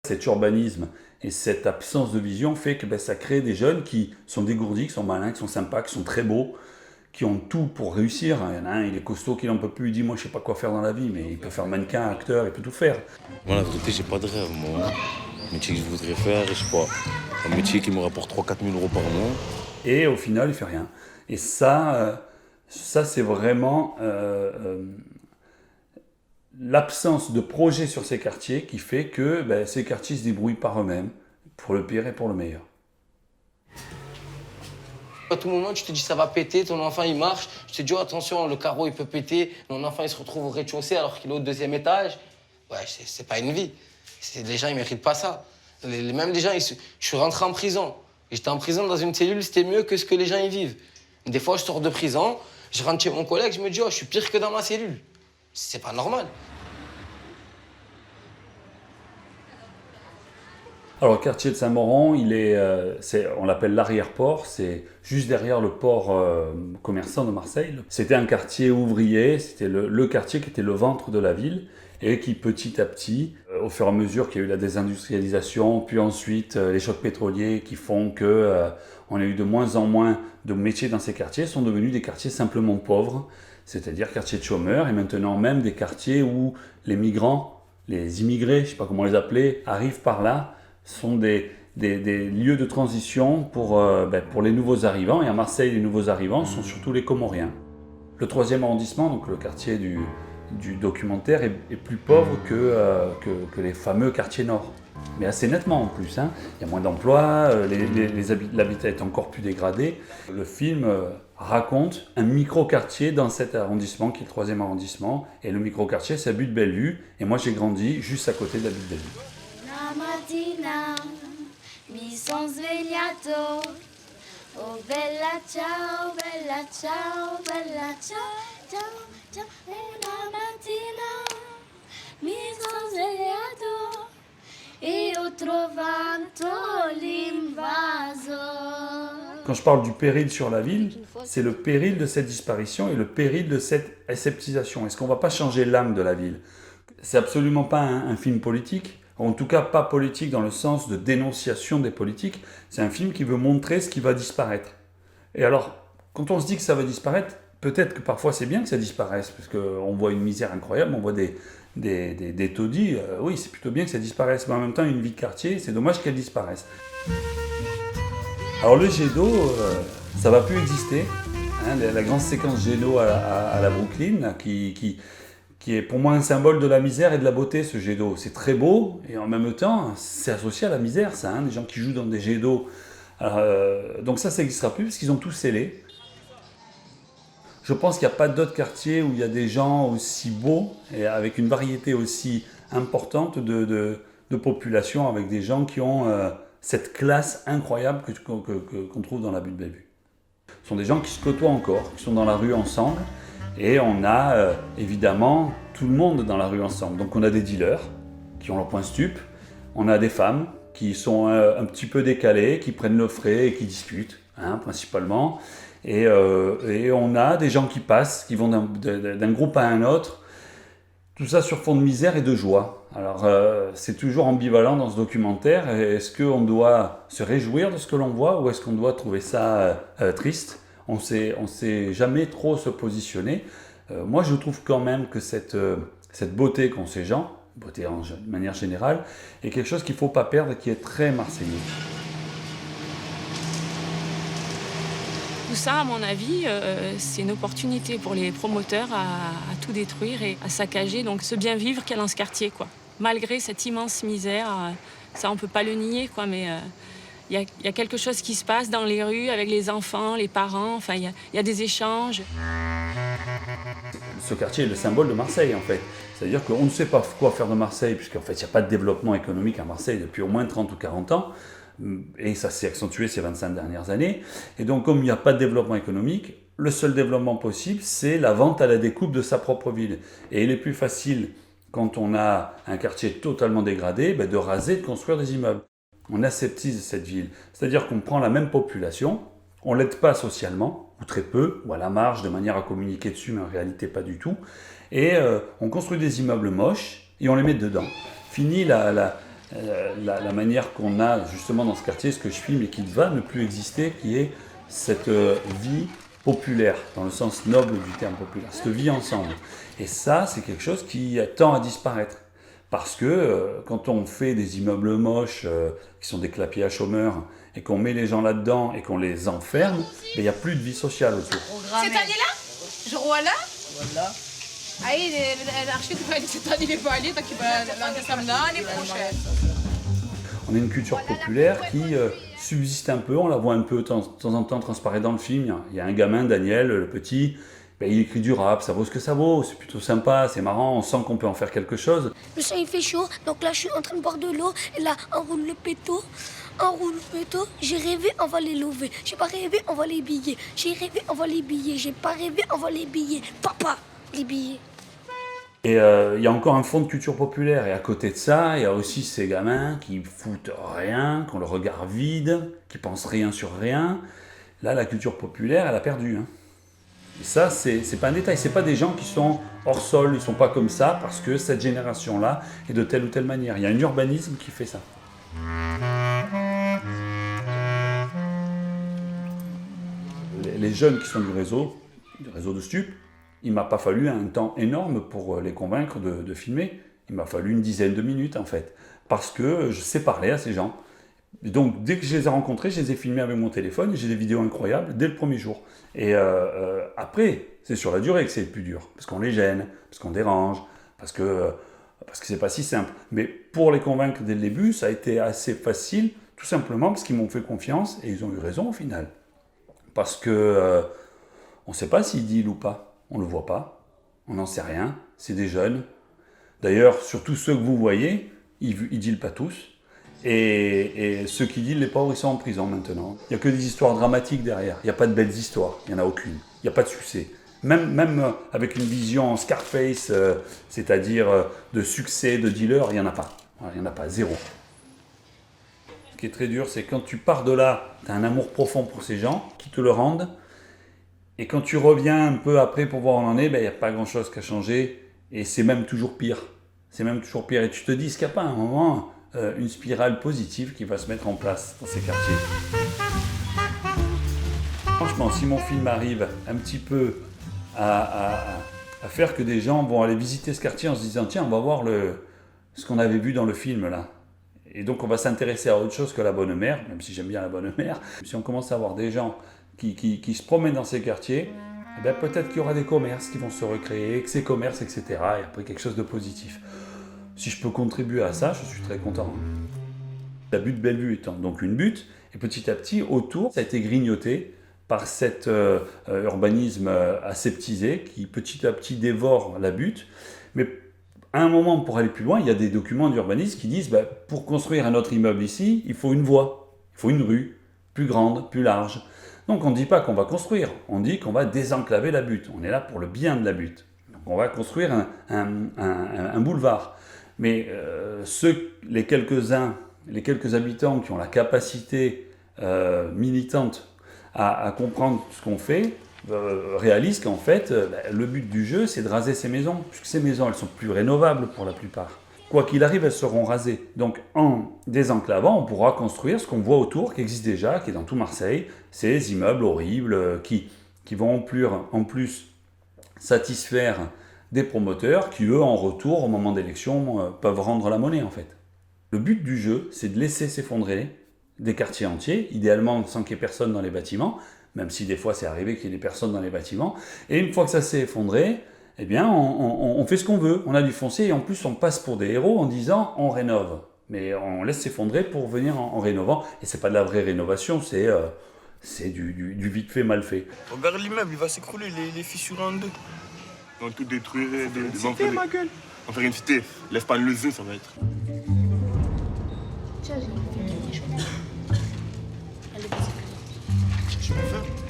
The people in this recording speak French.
Cet urbanisme et cette absence de vision fait que ça crée des jeunes qui sont dégourdis, qui sont malins, qui sont sympas, qui sont très beaux, qui ont tout pour réussir. Il y en a un, il est costaud, qui n'en peut plus, il dit moi je sais pas quoi faire dans la vie, mais il peut faire mannequin, acteur, il peut tout faire. Moi, la vérité, j'ai pas de rêve, moi. Un métier que je voudrais faire, je sais pas. Un métier qui me rapporte 3-4 000 euros par mois. Et au final, il fait rien. Et ça c'est vraiment l'absence de projet sur ces quartiers qui fait que ces quartiers se débrouillent par eux-mêmes, pour le pire et pour le meilleur. À tout moment, tu te dis ça va péter, ton enfant il marche, je te dis oh, attention, le carreau il peut péter, mon enfant il se retrouve au rez-de-chaussée alors qu'il est au 2e étage. Ouais, c'est pas une vie. Les gens ils méritent pas ça. Même les gens, je suis rentré en prison. J'étais en prison dans une cellule, c'était mieux que ce que les gens y vivent. Des fois, je sors de prison, je rentre chez mon collègue, je me dis oh, je suis pire que dans ma cellule. C'est pas normal. Alors, le quartier de Saint-Mauron, on l'appelle l'arrière-port, c'est juste derrière le port commerçant de Marseille. C'était un quartier ouvrier, c'était le quartier qui était le ventre de la ville et qui petit à petit, au fur et à mesure qu'il y a eu la désindustrialisation, puis ensuite les chocs pétroliers qui font qu'on a eu de moins en moins de métiers dans ces quartiers, sont devenus des quartiers simplement pauvres, c'est-à-dire quartiers de chômeurs, et maintenant même des quartiers où les migrants, les immigrés, je ne sais pas comment les appeler, arrivent par là, sont des lieux de transition pour les nouveaux arrivants. Et à Marseille, les nouveaux arrivants sont surtout les Comoriens. Le 3e arrondissement, donc le quartier du documentaire, est plus pauvre que les fameux quartiers nord. Mais assez nettement en plus. Il y a moins d'emplois, l'habitat est encore plus dégradé. Le film raconte un micro-quartier dans cet arrondissement qui est le 3e arrondissement. Et le micro-quartier, c'est la butte Bellevue. Et moi, j'ai grandi juste à côté de la butte Bellevue. Mattina mi son svegliato, oh bella ciao, bella ciao, bella ciao, ciao, ciao. E la mattina mi son svegliato e ho trovato l'invaso. Quand je parle du péril sur la ville, c'est le péril de cette disparition et le péril de cette aseptisation. Est-ce qu'on ne va pas changer l'âme de la ville? C'est absolument pas un film politique. En tout cas, pas politique dans le sens de dénonciation des politiques. C'est un film qui veut montrer ce qui va disparaître. Et alors, quand on se dit que ça va disparaître, peut-être que parfois c'est bien que ça disparaisse, parce qu'on voit une misère incroyable, on voit des taudis. Oui, c'est plutôt bien que ça disparaisse, mais en même temps, une vie de quartier, c'est dommage qu'elle disparaisse. Alors le jet d'eau, ça va plus exister. La grande séquence jet d'eau à la Brooklyn, là, qui est pour moi un symbole de la misère et de la beauté, ce jet d'eau. C'est très beau, et en même temps, c'est associé à la misère, ça, des gens qui jouent dans des jets d'eau. Donc ça n'existera plus, parce qu'ils ont tout scellé. Je pense qu'il n'y a pas d'autres quartiers où il y a des gens aussi beaux, et avec une variété aussi importante de population, avec des gens qui ont cette classe incroyable qu'on trouve dans la butte Bellevue. Ce sont des gens qui se côtoient encore, qui sont dans la rue ensemble, et on a évidemment tout le monde dans la rue ensemble. Donc on a des dealers qui ont leur point stup, on a des femmes qui sont un petit peu décalées, qui prennent le frais et qui discutent, principalement. Et on a des gens qui passent, qui vont d'un groupe à un autre. Tout ça sur fond de misère et de joie. Alors c'est toujours ambivalent dans ce documentaire. Est-ce qu'on doit se réjouir de ce que l'on voit ou est-ce qu'on doit trouver ça triste ? On sait jamais trop se positionner. Moi, je trouve quand même que cette beauté qu'ont ces gens, beauté de manière générale, est quelque chose qu'il ne faut pas perdre et qui est très marseillais. Tout ça, à mon avis, c'est une opportunité pour les promoteurs à tout détruire et à saccager donc ce bien vivre qu'il y a dans ce quartier, quoi. Malgré cette immense misère, ça on peut pas le nier, quoi, mais il y a quelque chose qui se passe dans les rues avec les enfants, les parents, enfin il y a des échanges. Ce quartier est le symbole de Marseille en fait. C'est-à-dire qu'on ne sait pas quoi faire de Marseille, puisqu'en fait il n'y a pas de développement économique à Marseille depuis au moins 30 ou 40 ans. Et ça s'est accentué ces 25 dernières années. Et donc comme il n'y a pas de développement économique, le seul développement possible, c'est la vente à la découpe de sa propre ville. Et il est plus facile, quand on a un quartier totalement dégradé, de raser, de construire des immeubles. On aseptise cette ville. C'est-à-dire qu'on prend la même population, on ne l'aide pas socialement, ou très peu, ou à la marge, de manière à communiquer dessus, mais en réalité pas du tout. Et on construit des immeubles moches, et on les met dedans. Fini la manière qu'on a justement dans ce quartier, ce que je filme et qui va ne plus exister, qui est cette vie populaire, dans le sens noble du terme populaire, cette vie ensemble. Et ça, c'est quelque chose qui tend à disparaître. Parce que quand on fait des immeubles moches, qui sont des clapiers à chômeurs, et qu'on met les gens là-dedans et qu'on les enferme, il n'y a plus de vie sociale autour. Cette année-là, je vois là. Voilà. L'archi, cette année, il n'est pas allé, donc il va l'année prochaine. On a une culture populaire qui subsiste un peu, on la voit un peu de temps en temps transparaître dans le film. Il y a un gamin, Daniel, le petit, il écrit du rap, ça vaut ce que ça vaut, c'est plutôt sympa, c'est marrant, on sent qu'on peut en faire quelque chose. Le sang il fait chaud, donc là je suis en train de boire de l'eau, et là on roule le péto, j'ai rêvé, on va les lever, j'ai pas rêvé, on va les billets, j'ai rêvé, on va les billets, j'ai pas rêvé, on va les billets, papa, les billets. Et il y a encore un fond de culture populaire, et à côté de ça, il y a aussi ces gamins qui foutent rien, qui ont le regard vide, qui pensent rien sur rien. Là, la culture populaire, elle a perdu, hein. Et ça, c'est pas un détail, c'est pas des gens qui sont hors sol, ils sont pas comme ça parce que cette génération-là est de telle ou telle manière. Il y a un urbanisme qui fait ça. Les jeunes qui sont du réseau de stup, il m'a pas fallu un temps énorme pour les convaincre de filmer. Il m'a fallu une dizaine de minutes en fait, parce que je sais parler à ces gens. Et donc, dès que je les ai rencontrés, je les ai filmés avec mon téléphone et j'ai des vidéos incroyables dès le premier jour. Et après, c'est sur la durée que c'est le plus dur, parce qu'on les gêne, parce qu'on dérange, parce que c'est pas si simple. Mais pour les convaincre dès le début, ça a été assez facile, tout simplement parce qu'ils m'ont fait confiance et ils ont eu raison au final. Parce que on ne sait pas s'ils deal ou pas, on ne le voit pas, on n'en sait rien, c'est des jeunes. D'ailleurs, surtout ceux que vous voyez, ils dealent pas tous. Et ceux qui dealent, les pauvres, ils sont en prison maintenant. Il n'y a que des histoires dramatiques derrière. Il n'y a pas de belles histoires. Il n'y en a aucune. Il n'y a pas de succès. Même avec une vision Scarface, c'est-à-dire de succès de dealer, il n'y en a pas. Voilà, il n'y en a pas, zéro. Ce qui est très dur, c'est quand tu pars de là, tu as un amour profond pour ces gens qui te le rendent. Et quand tu reviens un peu après pour voir où on en est, il n'y a pas grand-chose qui a changé. Et c'est même toujours pire. C'est même toujours pire. Et tu te dis, est-ce qu'il n'y a pas un moment une spirale positive qui va se mettre en place dans ces quartiers. Franchement, si mon film arrive un petit peu à faire que des gens vont aller visiter ce quartier en se disant tiens, on va voir ce qu'on avait vu dans le film là. Et donc on va s'intéresser à autre chose que la bonne mère, même si j'aime bien la bonne mère. Si on commence à voir des gens qui se promènent dans ces quartiers, eh bien, peut-être qu'il y aura des commerces qui vont se recréer, que ces commerces, etc. Et après quelque chose de positif. Si je peux contribuer à ça, je suis très content. La butte Bellevue étant donc une butte, et petit à petit, autour, ça a été grignoté par cet urbanisme aseptisé qui petit à petit dévore la butte. Mais à un moment, pour aller plus loin, il y a des documents d'urbanisme qui disent pour construire un autre immeuble ici, il faut une voie, il faut une rue, plus grande, plus large. Donc on ne dit pas qu'on va construire, on dit qu'on va désenclaver la butte. On est là pour le bien de la butte. Donc on va construire un boulevard. Mais les quelques habitants qui ont la capacité militante à comprendre ce qu'on fait, réalisent qu'en fait, le but du jeu, c'est de raser ces maisons, puisque ces maisons, elles sont plus rénovables pour la plupart. Quoi qu'il arrive, elles seront rasées. Donc en désenclavant, on pourra construire ce qu'on voit autour, qui existe déjà, qui est dans tout Marseille, ces immeubles horribles qui vont en plus satisfaire des promoteurs qui, eux, en retour, au moment d'élection, peuvent rendre la monnaie, en fait. Le but du jeu, c'est de laisser s'effondrer des quartiers entiers, idéalement sans qu'il y ait personne dans les bâtiments, même si des fois c'est arrivé qu'il y ait des personnes dans les bâtiments. Et une fois que ça s'est effondré, eh bien, on fait ce qu'on veut. On a du foncier et en plus, on passe pour des héros en disant on rénove. Mais on laisse s'effondrer pour venir en rénovant. Et c'est pas de la vraie rénovation, c'est du vite fait, mal fait. Regarde l'immeuble, il va s'écrouler, les fissures en deux. On va tout détruire, ma gueule. On va faire une cité, lève pas le feu, ça va être. Tiens, j'ai une fille qui est chaude. Allez, vas-y. Je vais faire.